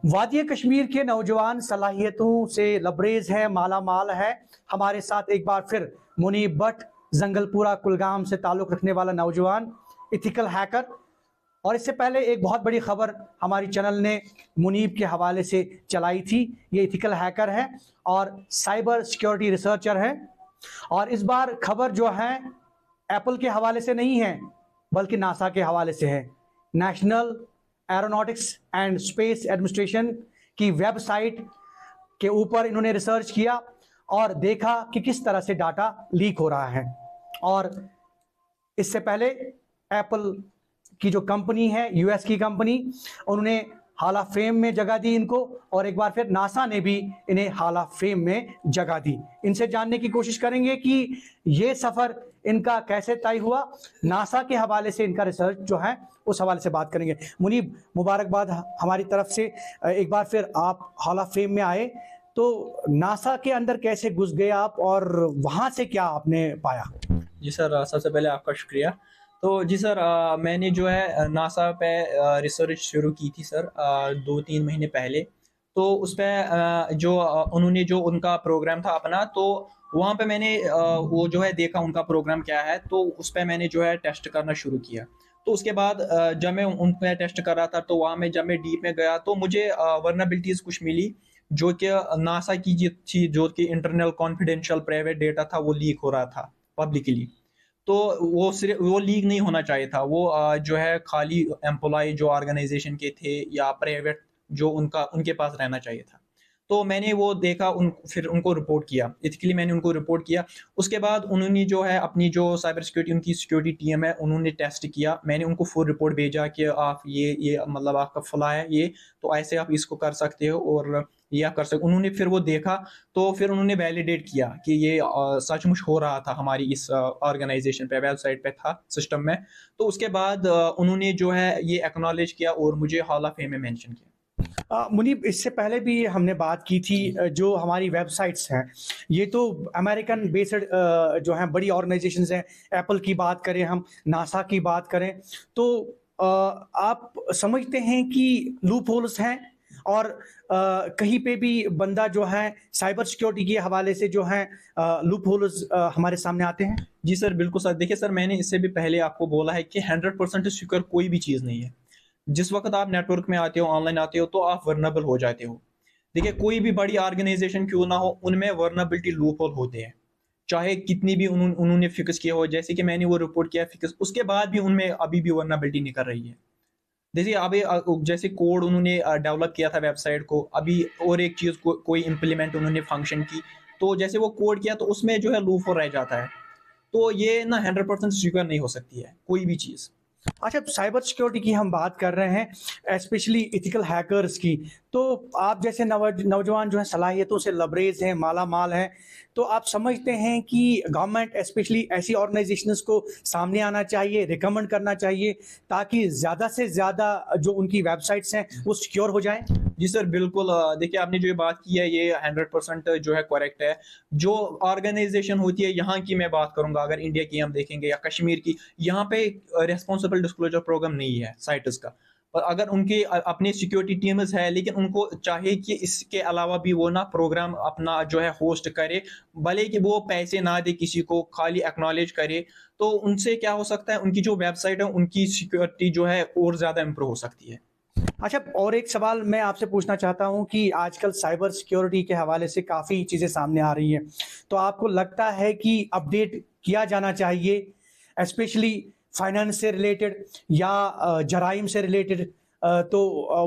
वादिया कश्मीर के नौजवान सलाहियतों से लबरेज है, माला माल है। हमारे साथ एक बार फिर मुनीब भट्ट, जंगलपुरा कुलगाम से ताल्लुक़ रखने वाला नौजवान, इथिकल हैकर। और इससे पहले एक बहुत बड़ी खबर हमारी चैनल ने मुनीब के हवाले से चलाई थी। ये इथिकल हैकर है और साइबर सिक्योरिटी रिसर्चर है। और इस बार खबर जो है एप्पल के हवाले से नहीं है, बल्कि नासा के हवाले से है। National aeronautics and space administration की वेबसाइट के ऊपर इन्होंने रिसर्च किया और देखा कि किस तरह से डाटा लीक हो रहा है। और इससे पहले एप्पल की जो कंपनी है, यूएस की कंपनी, उन्होंने हॉल ऑफ फेम में जगह दी इनको, और एक बार फिर नासा ने भी इन्हें हॉल ऑफ फेम में जगह दी। इनसे जानने की कोशिश करेंगे कि ये सफर इनका कैसे तय हुआ। नासा के हवाले से इनका रिसर्च जो है उस हवाले से बात करेंगे। मुनीब, मुबारकबाद हमारी तरफ से। एक बार फिर आप हॉल ऑफ फेम में आए, तो नासा के अंदर कैसे घुस गए आप और वहां से क्या आपने पाया? जी सर, सबसे पहले आपका शुक्रिया। तो जी सर, मैंने जो है नासा पे रिसर्च शुरू की थी सर 2-3 महीने पहले। तो उस पे जो उन्होंने जो उनका प्रोग्राम था अपना, तो वहाँ पे मैंने वो जो है देखा उनका प्रोग्राम क्या है, तो उस पे मैंने जो है टेस्ट करना शुरू किया। तो उसके बाद जब मैं उन पे टेस्ट कर रहा था, तो वहाँ में जब मैं डीप में गया तो मुझे वल्नरेबिलिटीज़ कुछ मिली, जो कि नासा की जो कि इंटरनल कॉन्फिडेंशियल प्राइवेट डेटा था वो लीक हो रहा था पब्लिकली। तो वो लीक नहीं होना चाहिए था। वो जो है खाली एम्प्लॉय जो ऑर्गेनाइजेशन के थे या प्राइवेट जो उनके पास रहना चाहिए था। तो मैंने वो देखा, फिर उनको रिपोर्ट किया। एथिकली मैंने उनको रिपोर्ट किया। उसके बाद उन्होंने जो है अपनी जो साइबर सिक्योरिटी उनकी सिक्योरिटी टीम है, उन्होंने टेस्ट किया। मैंने उनको फुल रिपोर्ट भेजा कि आप ये मतलब आपका फला है ये, तो ऐसे आप इसको कर सकते हो और ये आप कर सकते हो। उन्होंने फिर वो देखा, तो फिर उन्होंने वैलिडेट किया कि ये सचमुच हो रहा था हमारी इस ऑर्गेनाइजेशन पे, वेबसाइट पे था, सिस्टम में। तो उसके बाद उन्होंने जो है ये एक्नॉलेज किया और मुझे हॉल ऑफ फेम में मेंशन किया। मुनीब, इससे पहले भी हमने बात की थी। जो हमारी वेबसाइट्स हैं, ये तो अमेरिकन बेस्ड जो हैं बड़ी ऑर्गेनाइजेशंस हैं। एप्पल की बात करें, हम नासा की बात करें, तो आप समझते हैं कि लूप होल्स हैं और कहीं पे भी बंदा जो है साइबर सिक्योरिटी के हवाले से जो है लूप होल्स हमारे सामने आते हैं? जी सर, बिल्कुल सर। देखिए सर, मैंने इससे भी पहले आपको बोला है कि 100% सिक्योर कोई भी चीज़ नहीं है। जिस वक़्त आप नेटवर्क में आते हो, ऑनलाइन आते हो, तो आप वल्नरेबल हो जाते हो। देखिए, कोई भी बड़ी ऑर्गेनाइज़ेशन क्यों ना हो, उनमें वल्नरेबिलिटी लूपहोल होते हैं। चाहे कितनी भी उन्होंने फिक्स किया हो, जैसे कि मैंने वो रिपोर्ट किया फिक्स, उसके बाद भी उनमें अभी भी वल्नरेबिलिटी निकल रही है। देखिए, अभी जैसे कोड उन्होंने डेवलप किया था वेबसाइट को, अभी और एक चीज़ कोई इम्प्लीमेंट उन्होंने फंक्शन की, तो जैसे वो कोड किया, तो उसमें जो है लूपहोल रह जाता है। तो ये ना 100% सिक्योर नहीं हो सकती है, कोई भी चीज़। अच्छा, साइबर सिक्योरिटी की हम बात कर रहे हैं, स्पेशली इथिकल हैकर्स की। तो आप जैसे नौजवान जो हैं सलाहियतों से लबरेज हैं, माला माल हैं, तो आप समझते हैं कि गवर्नमेंट स्पेशली ऐसी ऑर्गेनाइजेशंस को सामने आना चाहिए, रिकमेंड करना चाहिए, ताकि ज़्यादा से ज़्यादा जो उनकी वेबसाइट्स हैं वो सिक्योर हो जाएं? जी सर, बिल्कुल। देखिए, आपने जो ये बात की है ये 100% जो है करेक्ट है। जो ऑर्गेनाइज़ेशन होती है, यहाँ की मैं बात करूँगा, अगर इंडिया की हम देखेंगे या कश्मीर की, यहाँ पे रिस्पांसिबल डिस्क्लोज़र प्रोग्राम नहीं है साइट्स का। और अगर उनके अपनी सिक्योरिटी टीम्स है, लेकिन उनको चाहिए कि इसके अलावा भी वो ना प्रोग्राम अपना जो है होस्ट करे, भले कि वो पैसे ना दे किसी को, खाली एक्नॉलेज करे, तो उनसे क्या हो सकता है, उनकी जो वेबसाइट है, उनकी सिक्योरिटी जो है और ज़्यादा इम्प्रूव हो सकती है। अच्छा, और एक सवाल मैं आपसे पूछना चाहता हूं कि आजकल साइबर सिक्योरिटी के हवाले से काफ़ी चीज़ें सामने आ रही हैं, तो आपको लगता है कि अपडेट किया जाना चाहिए, स्पेशली फाइनेंस से रिलेटेड या जराइम से रिलेटेड? तो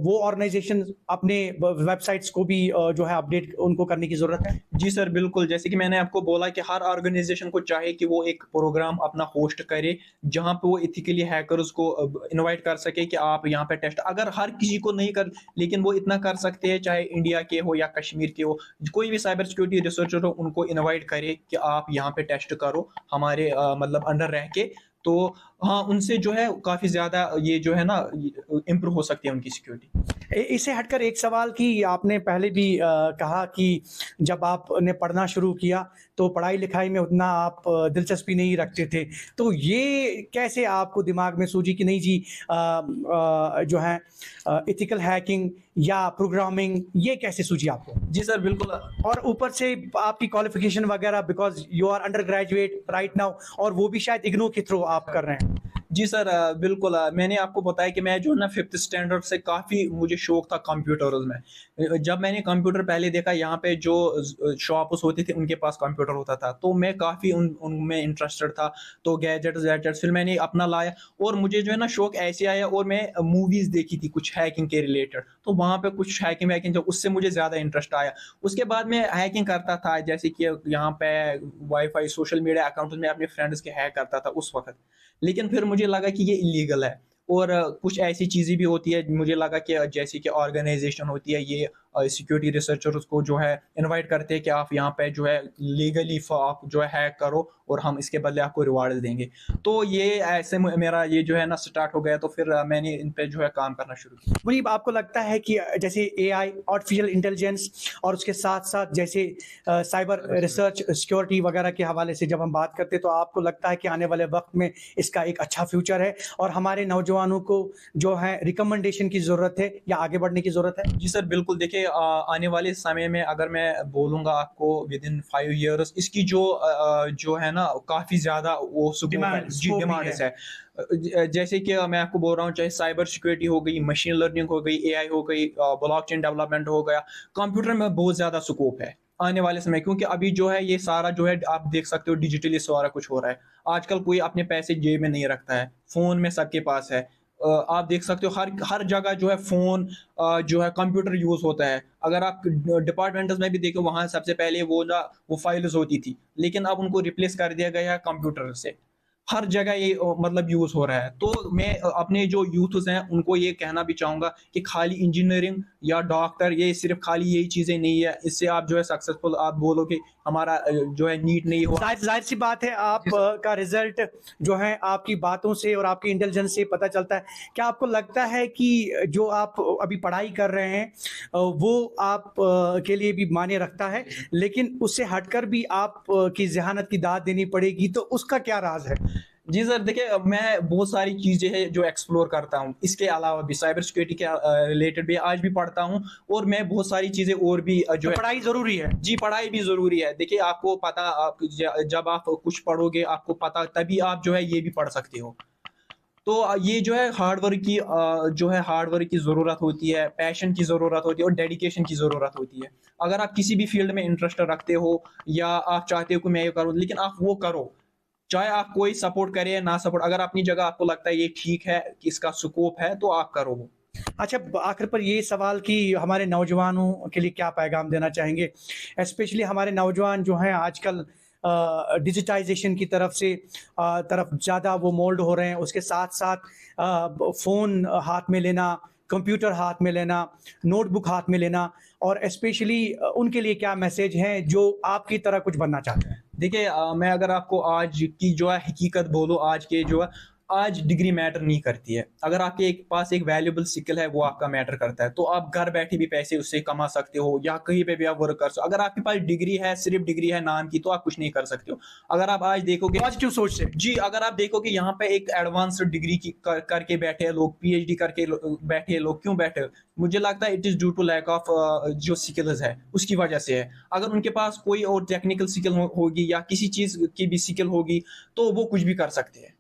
वो ऑर्गेनाइजेशन अपने वेबसाइट्स को भी जो है अपडेट उनको करने की ज़रूरत है? जी सर, बिल्कुल। जैसे कि मैंने आपको बोला कि हर ऑर्गेनाइज़ेशन को चाहे कि वो एक प्रोग्राम अपना होस्ट करे, जहाँ पे वो एथिकली हैकर्स को इनवाइट कर सके कि आप यहाँ पे टेस्ट, अगर हर किसी को नहीं कर, लेकिन वो इतना कर सकते हैं, चाहे इंडिया के हो या कश्मीर के हो, कोई भी साइबर सिक्योरिटी रिसर्चर हो, उनको इनवाइट करे कि आप यहाँ पे टेस्ट करो हमारे मतलब अंडर रह के। तो हाँ, उनसे जो है काफ़ी ज़्यादा ये जो है ना इम्प्रूव हो सकती है उनकी सिक्योरिटी। इससे हटकर एक सवाल कि आपने पहले भी कहा कि जब आपने पढ़ना शुरू किया तो पढ़ाई लिखाई में उतना आप दिलचस्पी नहीं रखते थे, तो ये कैसे आपको दिमाग में सूझी कि नहीं जी, जो है इथिकल हैकिंग या प्रोग्रामिंग, ये कैसे सूझी आपको? जी सर, बिल्कुल। और ऊपर से आपकी क्वालिफिकेशन वगैरह, because you are undergraduate right now, और वो भी शायद इग्नू के थ्रू आप कर रहे हैं। जी सर, बिल्कुल। मैंने आपको बताया कि मैं जो है ना 5th स्टैंडर्ड से काफ़ी मुझे शौक था कंप्यूटर्स में। जब मैंने कंप्यूटर पहले देखा, यहाँ पे जो शॉप्स होती थी उनके पास कंप्यूटर होता था, तो मैं काफ़ी उनमें इंटरेस्टेड था। तो गैजेट्स वैजेट्स फिर मैंने अपना लाया, और मुझे जो है ना शौक ऐसे आया, और मैं मूवीज़ देखी थी कुछ हैकिंग के रिलेटेड, तो वहाँ पे कुछ हैकिंग वैकिंग, जो उससे मुझे ज़्यादा इंटरेस्ट आया। उसके बाद मैं हैकिंग करता था, जैसे कि यहाँ पे वाईफाई, सोशल मीडिया अकाउंट्स में अपने फ्रेंड्स के हैक करता था उस वक़्त। लेकिन फिर मुझे लगा कि ये इल्लीगल है, और कुछ ऐसी चीज़ें भी होती है, मुझे लगा कि जैसे कि ऑर्गेनाइजेशन होती है, ये सिक्योरिटी रिसर्चर्स को जो है इनवाइट करते हैं कि आप यहाँ पे जो है लीगली आप जो है हैक करो, और हम इसके बदले आपको रिवार्ड देंगे। तो ये ऐसे मेरा ये जो है ना स्टार्ट हो गया, तो फिर मैंने इन पे जो है काम करना शुरू किया। मुनीब, आपको लगता है कि जैसे एआई, आर्टिफिशियल इंटेलिजेंस, और उसके साथ साथ जैसे साइबर रिसर्च, सिक्योरिटी वगैरह के हवाले से जब हम बात करते हैं, तो आपको लगता है कि आने वाले वक्त में इसका एक अच्छा फ्यूचर है, और हमारे नौजवानों को जो है रिकमेंडेशन की ज़रूरत है या आगे बढ़ने की ज़रूरत है? जी सर, बिल्कुल। देखिए, आने वाले समय में अगर मैं बोलूँगा आपको, विदिन 5 इयर्स इसकी जो है ना काफ़ी ज़्यादा वो डिमांड, जी, स्कोप भी डिमांड्स है। है। जैसे कि मैं आपको बोल रहा हूँ, चाहे साइबर सिक्योरिटी हो गई, मशीन लर्निंग हो गई, एआई हो गई, ब्लॉकचेन डेवलपमेंट हो गया, कंप्यूटर में बहुत ज़्यादा स्कोप है आने वाले समय, क्योंकि अभी जो है ये सारा जो है आप देख सकते हो डिजिटली सारा कुछ हो रहा है। आजकल कोई अपने पैसे जेब में नहीं रखता है, फ़ोन में सबके पास है। आप देख सकते हो हर हर जगह जो है फ़ोन, जो है कंप्यूटर यूज़ होता है। अगर आप डिपार्टमेंटल्स में भी देखो, वहाँ सबसे पहले वो फाइल्स होती थी, लेकिन अब उनको रिप्लेस कर दिया गया है कंप्यूटर से। हर जगह ये मतलब यूज़ हो रहा है। तो मैं अपने जो यूथ्स हैं उनको ये कहना भी चाहूँगा कि खाली इंजीनियरिंग या डॉक्टर, ये सिर्फ़ खाली यही चीज़ें नहीं है, इससे आप जो है सक्सेसफुल आप बोलो कि हमारा जो है नीट नहीं हुआ। ज़ाहिर सी बात है, आप जी सर। का रिजल्ट जो है आपकी बातों से और आपकी इंटेलिजेंस से पता चलता है। क्या आपको लगता है कि जो आप अभी पढ़ाई कर रहे हैं वो आप के लिए भी मायने रखता है, लेकिन उससे हटकर भी आप की ज़हानत की दाद देनी पड़ेगी, तो उसका क्या राज़ है? जी सर, देखिए, मैं बहुत सारी चीज़ें हैं जो एक्सप्लोर करता हूँ। इसके अलावा भी साइबर सिक्योरिटी के रिलेटेड भी आज भी पढ़ता हूँ, और मैं बहुत सारी चीज़ें और भी जो तो है। पढ़ाई ज़रूरी है। जी, पढ़ाई भी ज़रूरी है। देखिए, आपको पता, आप जब आप कुछ पढ़ोगे आपको पता, तभी आप जो है ये भी पढ़ सकते हो। तो ये जो है हार्ड वर्क की ज़रूरत होती है, पैशन की ज़रूरत होती है, और डेडिकेशन की ज़रूरत होती है। अगर आप किसी भी फ़ील्ड में इंटरेस्ट रखते हो, या आप चाहते हो कि मैं ये करूँ, लेकिन आप वो करो। चाहे आप कोई सपोर्ट करे या ना सपोर्ट, अगर अपनी जगह आपको लगता है ये ठीक है, कि इसका स्कोप है, तो आप करो वो। अच्छा, आखिर पर ये सवाल कि हमारे नौजवानों के लिए क्या पैगाम देना चाहेंगे? स्पेशली हमारे नौजवान जो हैं आजकल डिजिटाइज़ेशन की तरफ ज़्यादा वो मोल्ड हो रहे हैं। उसके साथ-साथ फ़ोन हाथ में लेना, कंप्यूटर हाथ में लेना, नोटबुक हाथ में लेना, और स्पेशली उनके लिए क्या मैसेज हैं जो आपकी तरह कुछ बनना चाहते हैं? देखिए, मैं अगर आपको आज की जो है हकीकत बोलूँ, आज के जो है, आज डिग्री मैटर नहीं करती है। अगर आपके पास एक वैल्यूएबल स्किल है, वो आपका मैटर करता है। तो आप घर बैठे भी पैसे उससे कमा सकते हो, या कहीं पे भी आप वर्क कर सकते हो। अगर आपके पास डिग्री है, सिर्फ़ डिग्री है नाम की, तो आप कुछ नहीं कर सकते हो। अगर आप आज देखोगे, पॉजिटिव सोच से। जी, अगर आप देखोगे यहाँ पे एक एडवांस्ड डिग्री की करके बैठे हैं लोग, पीएचडी करके बैठे हैं लोग, क्यों बैठे हैं? मुझे लगता है it is due to lack of जो स्किल्स है, उसकी वजह से है। अगर उनके पास कोई और टेक्निकल स्किल होगी, या किसी चीज़ की भी स्किल होगी, तो वो कुछ भी कर सकते हैं।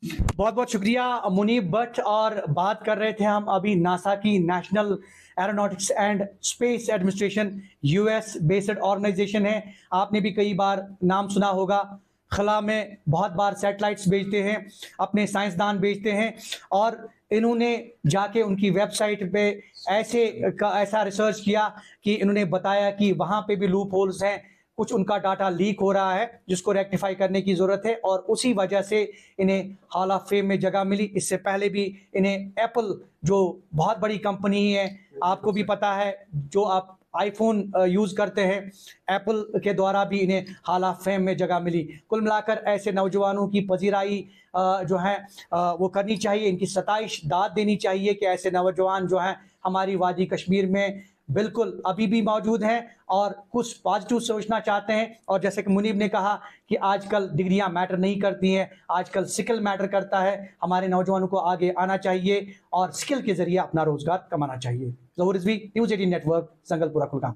बहुत बहुत शुक्रिया मुनीब भट्ट। और बात कर रहे थे हम अभी नासा की, national aeronautics and space administration, US based organization है। आपने भी कई बार नाम सुना होगा। खला में बहुत बार सैटेलाइट्स भेजते हैं, अपने साइंसदान भेजते हैं, और इन्होंने जाके उनकी वेबसाइट पे ऐसा रिसर्च किया कि इन्होंने बताया कि वहाँ पे भी लूप होल्स हैं, कुछ उनका डाटा लीक हो रहा है जिसको रेक्टिफाई करने की ज़रूरत है, और उसी वजह से इन्हें हॉल ऑफ फेम में जगह मिली। इससे पहले भी इन्हें एप्पल, जो बहुत बड़ी कंपनी है, आपको भी पता है, जो आप आईफोन यूज़ करते हैं, एप्पल के द्वारा भी इन्हें हॉल ऑफ फेम में जगह मिली। कुल मिलाकर ऐसे नौजवानों की पजीराई जो है वो करनी चाहिए, इनकी सताइश दाद देनी चाहिए कि ऐसे नौजवान जो हैं हमारी वादी कश्मीर में बिल्कुल अभी भी मौजूद हैं और कुछ पॉजिटिव सोचना चाहते हैं। और जैसे कि मुनीब ने कहा कि आजकल डिग्रियां मैटर नहीं करती हैं, आजकल स्किल मैटर करता है। हमारे नौजवानों को आगे आना चाहिए और स्किल के जरिए अपना रोजगार कमाना चाहिए। ज़हूर रिजवी, न्यूज़ 18 नेटवर्क, संगलपुरा कुलगाम।